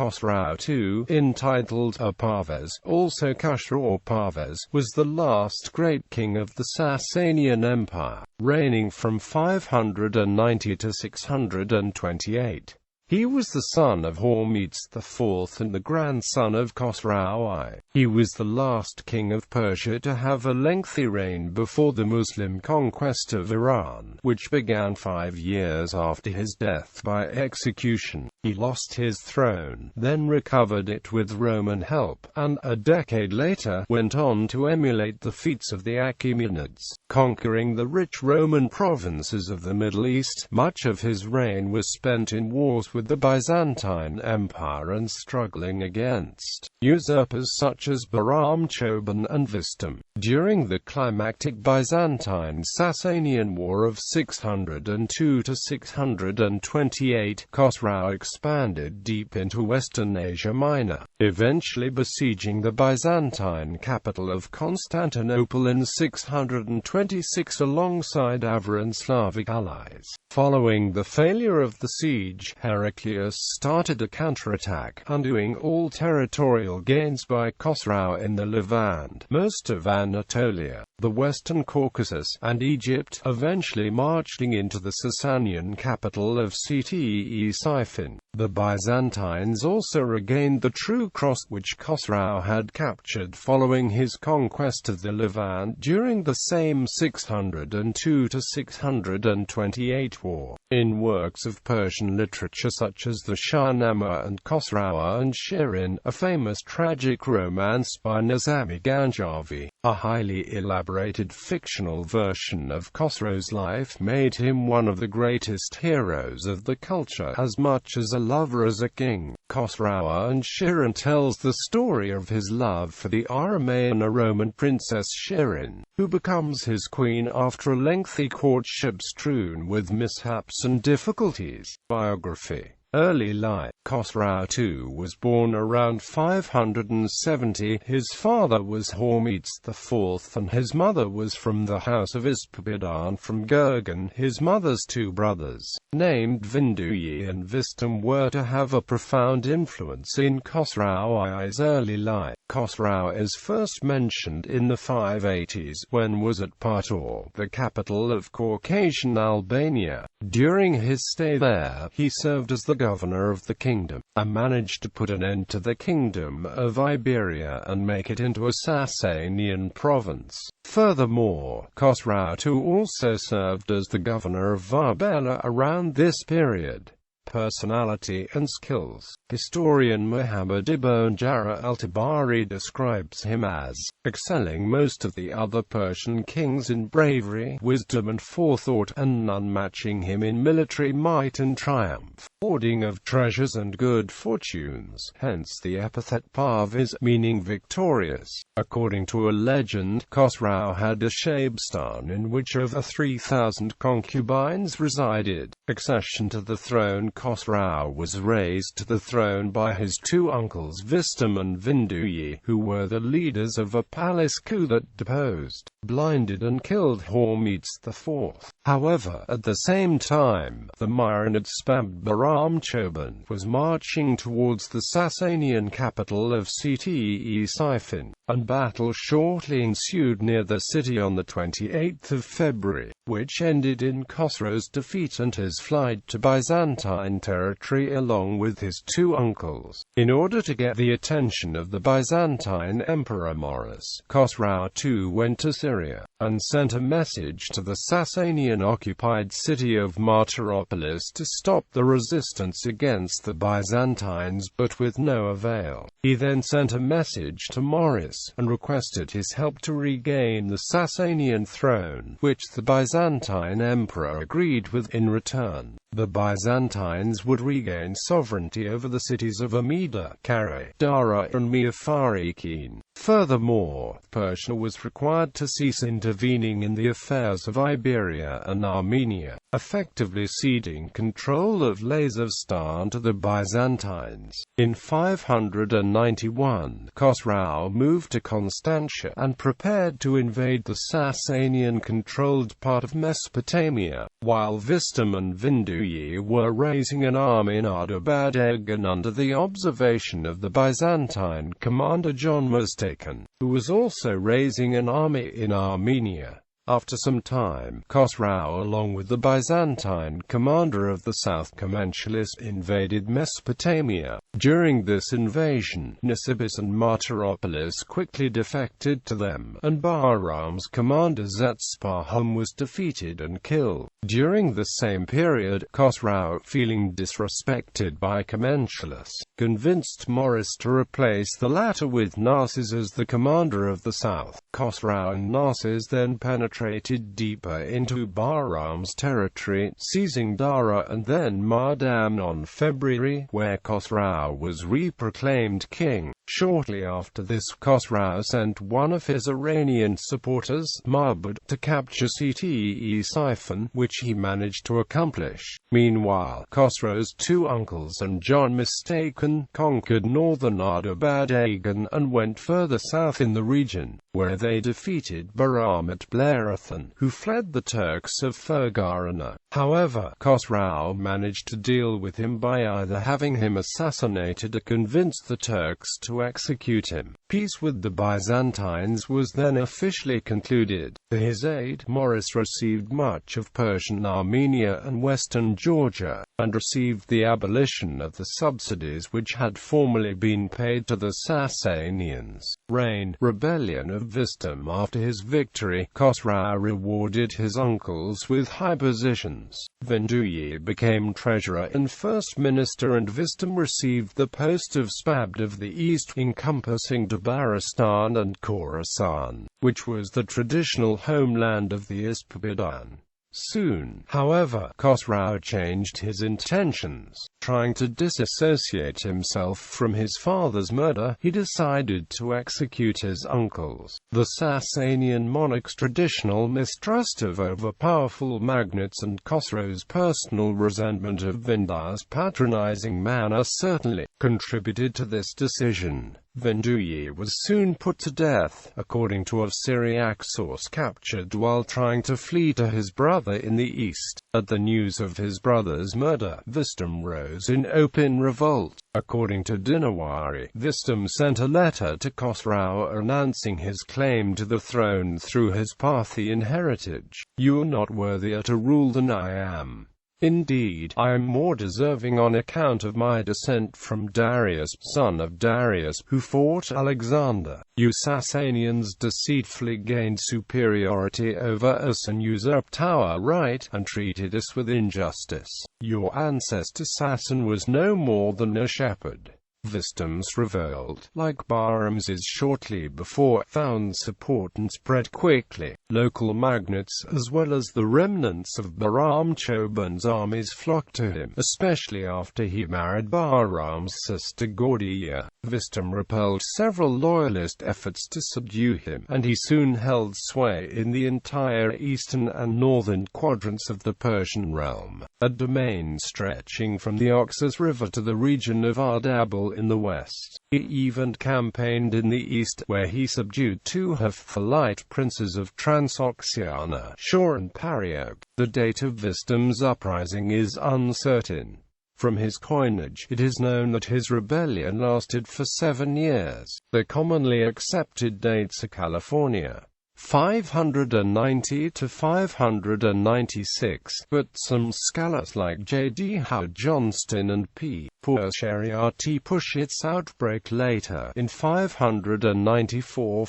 Khosrow II, entitled Aparvēz, also Khusraw Parvēz, was the last great king of the Sasanian Empire, reigning from 590 to 628. He was the son of Hormizd IV and the grandson of Khosrow I. He was the last king of Persia to have a lengthy reign before the Muslim conquest of Iran, which began 5 years after his death by execution. He lost his throne, then recovered it with Roman help, and a decade later went on to emulate the feats of the Achaemenids, conquering the rich Roman provinces of the Middle East. Much of his reign was spent in wars with the Byzantine Empire and struggling against usurpers such as Bahram Chobin and Vistahm. During the climactic Byzantine-Sasanian War of 602 to 628, Khosrow expanded deep into Western Asia Minor, eventually besieging the Byzantine capital of Constantinople in 626 alongside Avar and Slavic allies. Following the failure of the siege, Heraclius started a counterattack, undoing all territorial gains by Khosrow in the Levant, most of Anatolia, the Western Caucasus, and Egypt, eventually marching into the Sasanian capital of Ctesiphon. The Byzantines also regained the True Cross, which Khosrow had captured following his conquest of the Levant during the same 602 to 628 war. In works of Persian literature such as the Shahnameh and Khosrow and Shirin, a famous tragic romance by Nizami Ganjavi, a highly elaborated fictional version of Khosrow's life made him one of the greatest heroes of the culture, as much as a lover as a king. Khosrow and Shirin tells the story of his love for the Aramean Roman princess Shirin, who becomes his queen after a lengthy courtship strewn with mishaps and difficulties. Biography. Early life. Khosrow II was born around 570. His father was Hormizd IV and his mother was from the house of Ispahan from Gurgan. His mother's 2 brothers, named Vinduyi and Vistahm, were to have a profound influence in Khosrow I's early life. Khosrow is first mentioned in the 580s, when was at Partur, the capital of Caucasian Albania. During his stay there, he served as the governor of the kingdom, and managed to put an end to the kingdom of Iberia and make it into a Sasanian province. Furthermore, Khosrow II also served as the governor of Arbela around this period. Personality and skills. Historian Muhammad ibn Jarir al-Tabari describes him as excelling most of the other Persian kings in bravery, wisdom and forethought, and none matching him in military might and triumph, hoarding of treasures and good fortunes, hence the epithet Parvēz, meaning victorious. According to a legend, Khosrow had a Shabstan in which over 3,000 concubines resided. Accession to the throne. Khosrow was raised to the throne by his 2 uncles Vistahm and Vinduyi, who were the leaders of a palace coup that deposed, blinded and killed Hormizd IV. However, at the same time, the Myronid Spab Bahram Chobin was marching towards the Sasanian capital of Ctesiphon, and battle shortly ensued near the city on the 28th of February, which ended in Khosrow's defeat and his flight to Byzantine territory along with his 2 uncles. In order to get the attention of the Byzantine Emperor Maurus, Khosrow II went to Syria, and sent a message to the Sasanian-occupied city of Martyropolis to stop the resistance against the Byzantines, but with no avail. He then sent a message to Maurus, and requested his help to regain the Sasanian throne, which the Byzantine emperor agreed with. In return, the Byzantines would regain sovereignty over the cities of Amida, Kara, Dara and Miafarikhin. Furthermore, Persia was required to cease intervening in the affairs of Iberia and Armenia. effectively ceding control of Lazavstan to the Byzantines. In 591, Khosrow moved to Constantia and prepared to invade the Sasanian-controlled part of Mesopotamia, while Vistahm and Vinduyi were raising an army in Ardabad-Egan under the observation of the Byzantine commander John Mustakin, who was also raising an army in Armenia. After some time, Khosrow along with the Byzantine commander of the south Khamenchelis invaded Mesopotamia. During this invasion, Nisibis and Martyropolis quickly defected to them, and Bahram's commander Zetsparham was defeated and killed. During the same period, Khosrow, feeling disrespected by Khamenchelis, convinced Maurice to replace the latter with Narses as the commander of the south. Khosrow and Narses then penetrated deeper into Bahram's territory, seizing Dara and then Mardan on February, where Khosrow was re-proclaimed king. Shortly after this, Khosrow sent one of his Iranian supporters, Marbud, to capture Ctesiphon, which he managed to accomplish. Meanwhile, Khosrow's two uncles and John Mustakin conquered northern Ardabad-Egan and went further south in the region, where they defeated Bahram at Blarathan, who fled the Turks of Fergana. However, Khosrow managed to deal with him by either having him assassinated or convince the Turks to execute him. Peace with the Byzantines was then officially concluded. For his aid, Maurice received much of Persian Armenia and western Georgia, and received the abolition of the subsidies which had formerly been paid to the Sasanians. Rebellion of Vistahm. After his victory, Khosrow rewarded his uncles with high positions. Vinduyi became treasurer and first minister, and Vistahm received the post of Spabd of the East, encompassing Tabaristan and Khorasan, which was the traditional homeland of the Ispahan. Soon, however, Khosrow changed his intentions. Trying to disassociate himself from his father's murder, he decided to execute his uncles. The Sasanian monarch's traditional mistrust of overpowerful magnates and Khosrow's personal resentment of Vindar's patronizing manner certainly contributed to this decision. Vinduyi was soon put to death, according to a Syriac source, captured while trying to flee to his brother in the east. At the news of his brother's murder, Vistahm rose in open revolt. According to Dinawari, Vistahm sent a letter to Khosrow announcing his claim to the throne through his Parthian heritage. "You are not worthier to rule than I am. Indeed, I am more deserving on account of my descent from Darius, son of Darius, who fought Alexander. You Sasanians deceitfully gained superiority over us and usurped our right, and treated us with injustice. Your ancestor Sasan was no more than a shepherd." Vistam's revolt, like Bahram's shortly before, found support and spread quickly. Local magnates, as well as the remnants of Bahram Chobin's armies, flocked to him, especially after he married Bahram's sister Gordia. Vistahm repelled several loyalist efforts to subdue him, and he soon held sway in the entire eastern and northern quadrants of the Persian realm, a domain stretching from the Oxus River to the region of Ardabil in the west. He even campaigned in the east, where he subdued two Hephalite princes of Transoxiana, Shor and Pariog. The date of Vistam's uprising is uncertain. From his coinage, it is known that his rebellion lasted for 7 years. The commonly accepted dates are California, 590 to 596, but some scholars like J.D. Howard Johnston and P. Shariati push its outbreak later, in 594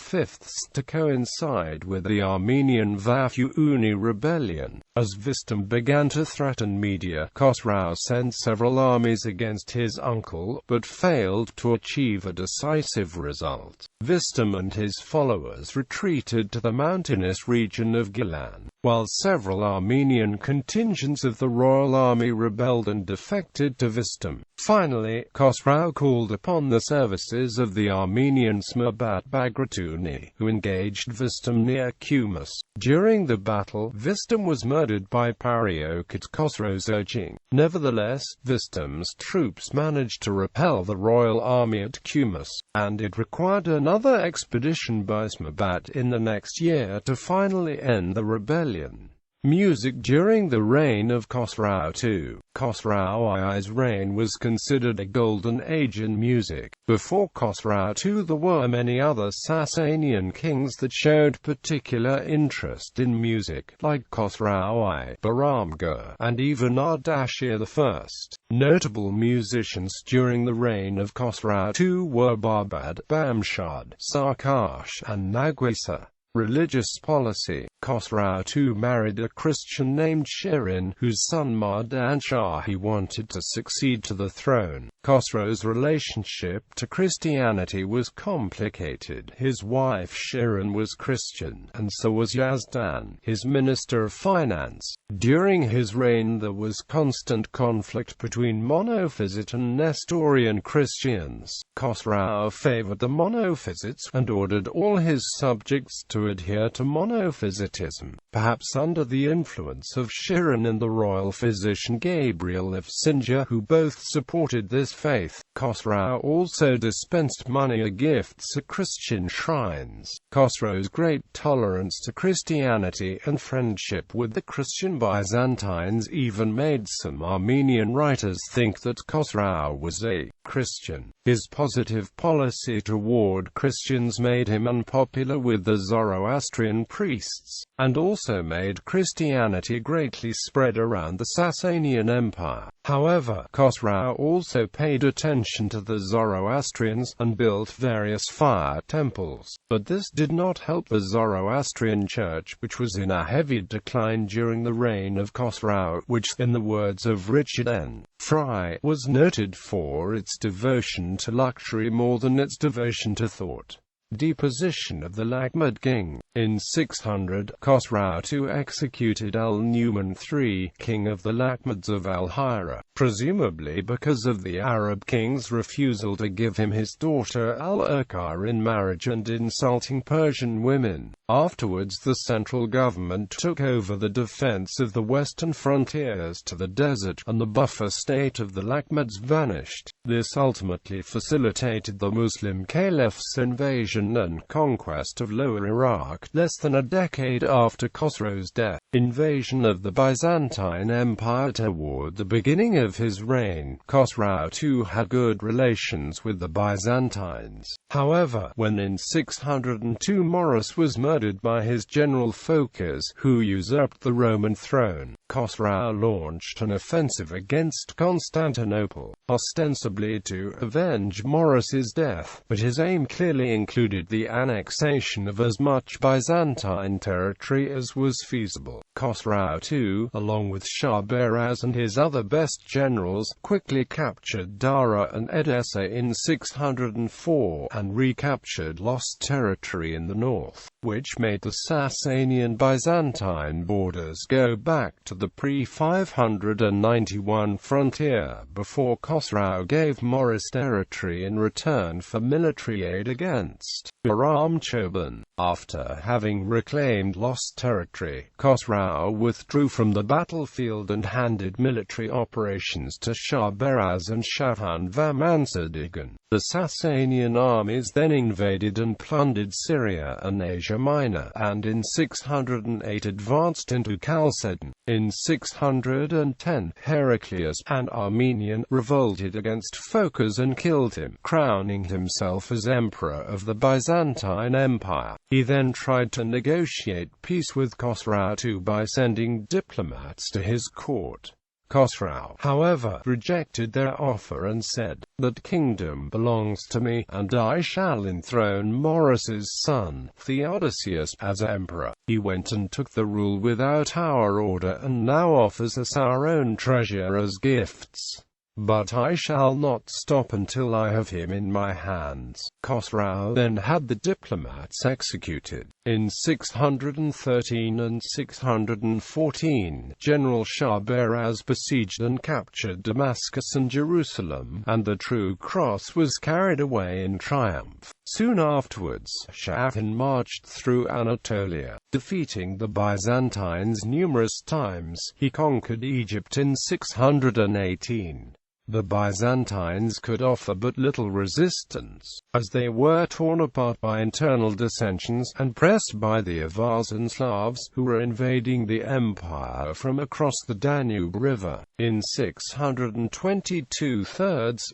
to coincide with the Armenian Vafuuni rebellion. As Vistahm began to threaten Media, Khosrow sent several armies against his uncle, but failed to achieve a decisive result. Vistahm and his followers retreated to the mountainous region of Gilan. while several Armenian contingents of the royal army rebelled and defected to Vistahm. Finally, Khosrow called upon the services of the Armenian Smurbat Bagratuni, who engaged Vistahm near Kumus. During the battle, Vistahm was murdered by Pariok at Khosrow's urging. Nevertheless, Vistahm's troops managed to repel the royal army at Kumus, and it required another expedition by Smurbat in the next year to finally end the rebellion. Music during the reign of Khosrow II. Khosrow I's reign was considered a golden age in music. Before Khosrow II there were many other Sasanian kings that showed particular interest in music, like Khosrow I, Bahram Chobin, and even Ardashir I. Notable musicians during the reign of Khosrow II were Barbad, Bamshad, Sarkash, and Nagwisa. Religious policy. Khosrow II married a Christian named Shirin, whose son Mardan Shah he wanted to succeed to the throne. Khosrow's relationship to Christianity was complicated. His wife Shirin was Christian, and so was Yazdan, his minister of finance. During his reign there was constant conflict between Monophysite and Nestorian Christians. Khosrow favored the Monophysites, and ordered all his subjects to adhere to Monophysitism, perhaps under the influence of Shirin and the royal physician Gabriel of Sinjar, who both supported this faith. Khosrow also dispensed money or gifts at Christian shrines. Khosrow's great tolerance to Christianity and friendship with the Christian Byzantines even made some Armenian writers think that Khosrow was a Christian. His positive policy toward Christians made him unpopular with the Zoroastrian priests, and also made Christianity greatly spread around the Sasanian Empire. However, Khosrow also paid attention to the Zoroastrians, and built various fire temples. But this did not help the Zoroastrian church, which was in a heavy decline during the reign of Khosrow, which, in the words of Richard N. Fry, was noted for its devotion to luxury more than its devotion to thought. Deposition of the Lakhmid king. In 600, Khosrow II executed Al-Numan III, king of the Lakhmids of Al-Hira, presumably because of the Arab king's refusal to give him his daughter Al-Urqa in marriage and insulting Persian women. Afterwards the central government took over the defense of the western frontiers to the desert, and the buffer state of the Lakhmids vanished. This ultimately facilitated the Muslim caliph's invasion and conquest of Lower Iraq, less than a decade after Khosrow's death. Invasion of the Byzantine Empire. Toward the beginning of his reign, Khosrow II had good relations with the Byzantines. However, when in 602 Maurice was murdered by his general Phocas, who usurped the Roman throne, Khosrow launched an offensive against Constantinople, ostensibly to avenge Maurice's death, but his aim clearly included the annexation of as much Byzantine territory as was feasible. Khosrow II, along with Parvēz and his other best generals, quickly captured Dara and Edessa in 604, and recaptured lost territory in the north, which made the Sasanian-Byzantine borders go back to the pre-591 frontier, before Khosrow gave Maurice territory in return for military aid against Bahram Chobin. After having reclaimed lost territory, Khosrow withdrew from the battlefield and handed military operations to Parvēz and Shahan Vamansadgan. The Sasanian armies then invaded and plundered Syria and Asia Minor, and in 608 advanced into Chalcedon. In 610, Heraclius, an Armenian, revolted against Phocas and killed him, crowning himself as emperor of the Byzantine Empire. He then tried to negotiate peace with Khosrow II by sending diplomats to his court. Khosrow, however, rejected their offer and said, "That kingdom belongs to me, and I shall enthrone Maurice's son, Theodosius, as emperor. He went and took the rule without our order and now offers us our own treasure as gifts." But I shall not stop until I have him in my hands." Khosrow then had the diplomats executed. In 613 and 614, General Shah Behraz besieged and captured Damascus and Jerusalem, and the True Cross was carried away in triumph. Soon afterwards, Shah marched through Anatolia, defeating the Byzantines numerous times. He conquered Egypt in 618. The Byzantines could offer but little resistance, as they were torn apart by internal dissensions, and pressed by the Avars and Slavs, who were invading the empire from across the Danube River. In 622,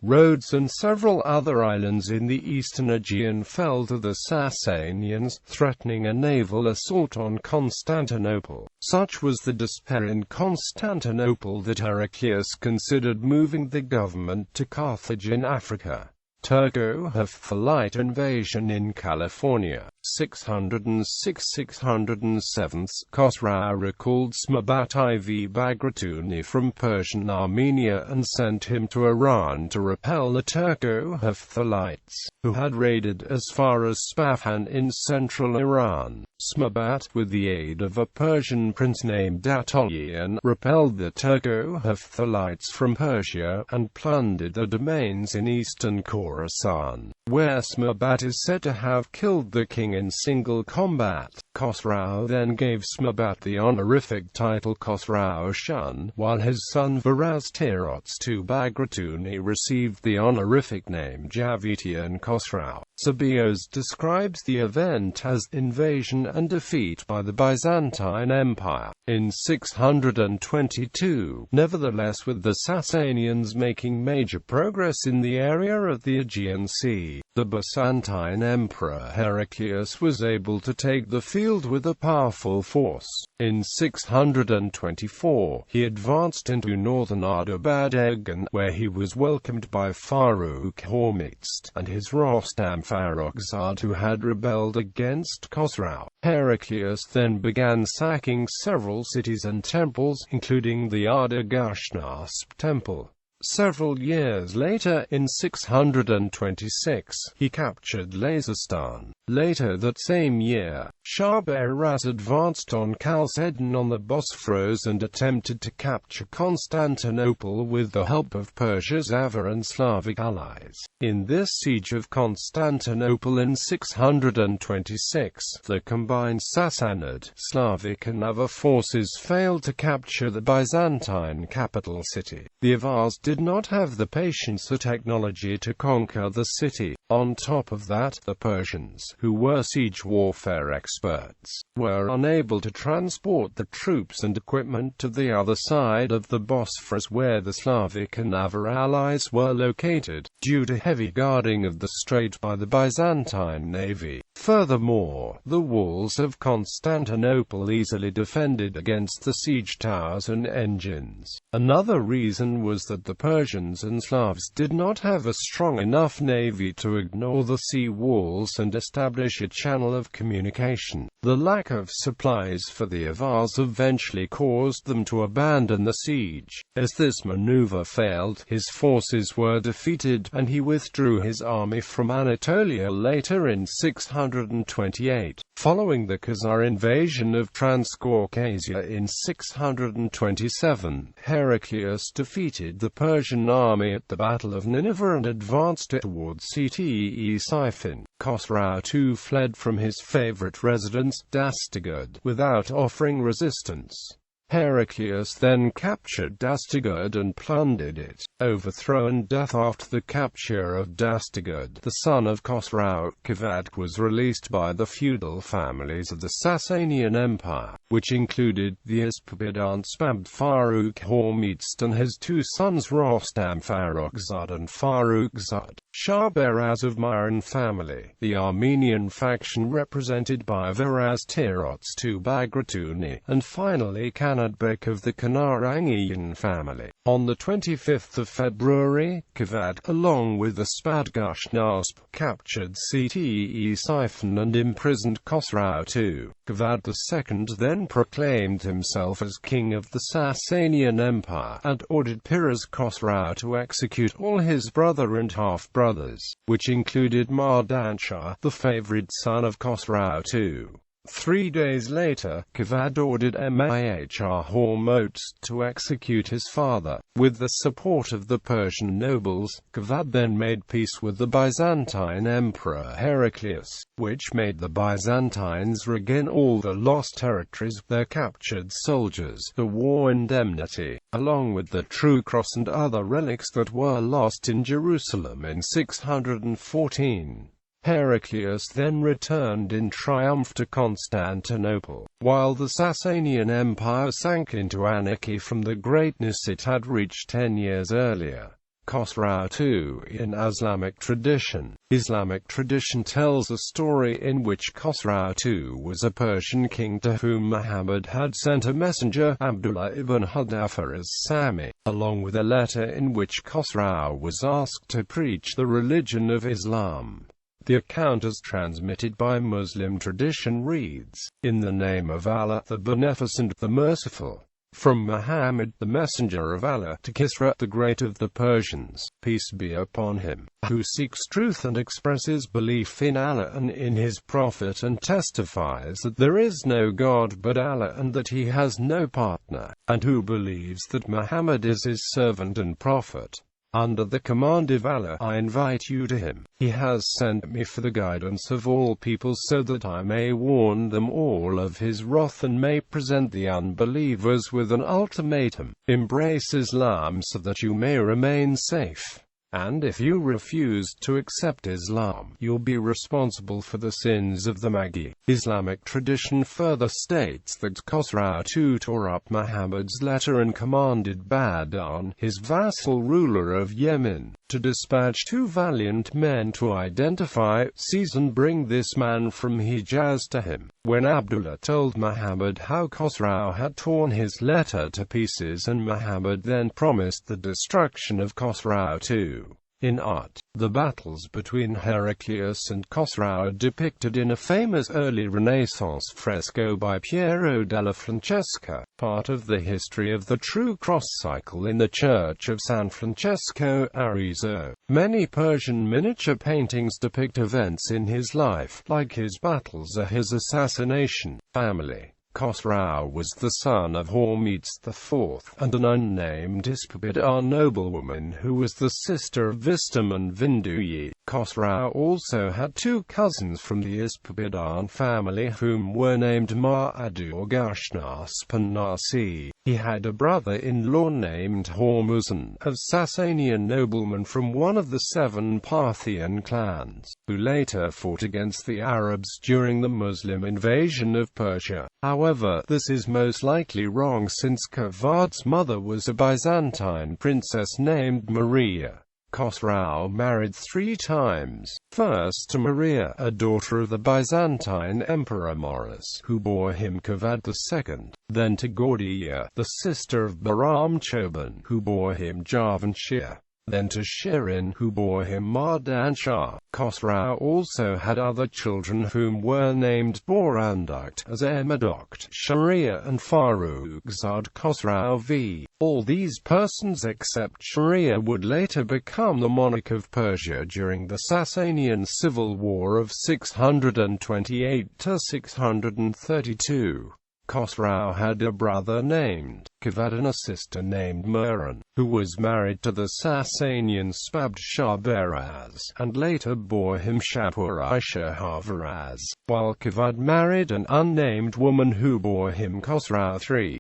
Rhodes and several other islands in the eastern Aegean fell to the Sasanians, threatening a naval assault on Constantinople. Such was the despair in Constantinople that Heraclius considered moving the government to Carthage in Africa. Turco-Hephthalite invasion in California, 606–607. Khosrow recalled Smabat IV Bagratuni from Persian Armenia and sent him to Iran to repel the Turco-Hephthalites, who had raided as far as Spahan in central Iran. Smabat, with the aid of a Persian prince named Attolian, repelled the Turco-Hephthalites from Persia, and plundered the domains in eastern Khorasan, where Smabat is said to have killed the king in single combat. Khosrow then gave Smabat the honorific title Khosrow Shun, while his son Varaz II Bagratuni received the honorific name Javitian Khosrow. Sabios describes the event as invasion and defeat by the Byzantine Empire. In 622, nevertheless, with the Sasanians making major progress in the area of the Aegean Sea, the Byzantine Emperor Heraclius was able to take the field with a powerful force. In 624, he advanced into northern Azerbaijan, where he was welcomed by Farrukh Hormizd and his Rostam Farrokhzad, who had rebelled against Khosrow. Heraclius then began sacking several cities and temples, including the Ardagashnasph temple. Several years later, in 626, he captured Lazistan. Later that same year, Shah Behraz advanced on Chalcedon on the Bosphorus and attempted to capture Constantinople with the help of Persia's Avar and Slavic allies. In this siege of Constantinople in 626, the combined Sassanid, Slavic and Avar forces failed to capture the Byzantine capital city. The Avars did not have the patience or technology to conquer the city. On top of that, the Persians, who were siege warfare experts, were unable to transport the troops and equipment to the other side of the Bosphorus where the Slavic and Avar allies were located, due to heavy guarding of the strait by the Byzantine navy. Furthermore, the walls of Constantinople easily defended against the siege towers and engines. Another reason was that the Persians and Slavs did not have a strong enough navy to ignore the sea walls and establish a channel of communication. The lack of supplies for the Avars eventually caused them to abandon the siege. As this maneuver failed, his forces were defeated, and he withdrew his army from Anatolia later in 628. Following the Khazar invasion of Transcaucasia in 627, Heraclius defeated the Persian army at the Battle of Nineveh and advanced towards Ctesiphon. Khosrow II fled from his favorite residence, Dastagerd, without offering resistance. Heraclius then captured Dastagerd and plundered it. Overthrow and death. After the capture of Dastagerd, the son of Khosrow, Kavad, was released by the feudal families of the Sasanian Empire, which included the Ispahan Spabd Farrukh Hormizd and his two sons Rostam Farrokhzad and Farrukhzad. Shah Behraz of Myron family, the Armenian faction represented by Varaz II Bagratuni, and finally Kanadbek of the Kanarangian family. On the 25th of February, Kavad, along with the Spadgashnasp, captured Ctesiphon and imprisoned Khosrow II. Kavad II then then proclaimed himself as king of the Sasanian Empire, and ordered Khosrow to execute all his brother and half-brothers, which included Mardan-Shah, the favored son of Khosrow II. 3 days later, Khavad ordered Mahr Hormizd to execute his father. With the support of the Persian nobles, Khavad then made peace with the Byzantine Emperor Heraclius, which made the Byzantines regain all the lost territories, their captured soldiers, the war indemnity, along with the true cross and other relics that were lost in Jerusalem in 614. Heraclius then returned in triumph to Constantinople, while the Sasanian Empire sank into anarchy from the greatness it had reached 10 years earlier. Khosrow II in Islamic tradition. Islamic tradition tells a story in which Khosrow II was a Persian king to whom Muhammad had sent a messenger, Abdullah ibn Hudafar as-Sami, along with a letter in which Khosrow was asked to preach the religion of Islam. The account as transmitted by Muslim tradition reads, "In the name of Allah, the Beneficent, the Merciful. From Muhammad, the Messenger of Allah, to Khusraw, the Great of the Persians, peace be upon him, who seeks truth and expresses belief in Allah and in his Prophet and testifies that there is no God but Allah and that he has no partner, and who believes that Muhammad is his servant and prophet. Under the command of Allah, I invite you to him. He has sent me for the guidance of all people so that I may warn them all of his wrath and may present the unbelievers with an ultimatum. Embrace Islam so that you may remain safe. And if you refuse to accept Islam, you'll be responsible for the sins of the Magi." Islamic tradition further states that Khosrow II tore up Muhammad's letter and commanded Badan, his vassal ruler of Yemen, to dispatch 2 valiant men to identify, seize and bring this man from Hijaz to him. When Abdullah told Muhammad how Khosrow had torn his letter to pieces and Muhammad then promised the destruction of Khosrow II. In art, the battles between Heraclius and Khosrow are depicted in a famous early Renaissance fresco by Piero della Francesca, part of the history of the True Cross cycle in the Church of San Francesco, Arezzo. Many Persian miniature paintings depict events in his life, like his battles or his assassination. Family. Khosrow was the son of Hormizd IV, and an unnamed Ispabidar noblewoman who was the sister of Vistahm and Vinduyi. Khosrow also had 2 cousins from the Ispabidar family whom were named Ma'adu Gashnas and Nasi. He had a brother-in-law named Hormuzd, a Sasanian nobleman from one of the 7 Parthian clans, who later fought against the Arabs during the Muslim invasion of Persia. However, this is most likely wrong since Khvad's mother was a Byzantine princess named Maria. Khosrow married 3 times, first to Maria, a daughter of the Byzantine Emperor Maurus, who bore him Khvad II, then to Gordia, the sister of Bahram Chobin, who bore him Javanshir, then to Shirin, who bore him Mardan-Shah. Khosrow also had other children whom were named Borandukt, Achaemenids, Sharia and Farrukhzad Khosrow V. All these persons except Sharia would later become the monarch of Persia during the Sasanian Civil War of 628 to 632. Khosrow had a brother named Khvad and a sister named Murran, who was married to the Sasanian Spabd Shah Beraz, and later bore him Shapur Parvēz, while Khvad married an unnamed woman who bore him Khosrow III.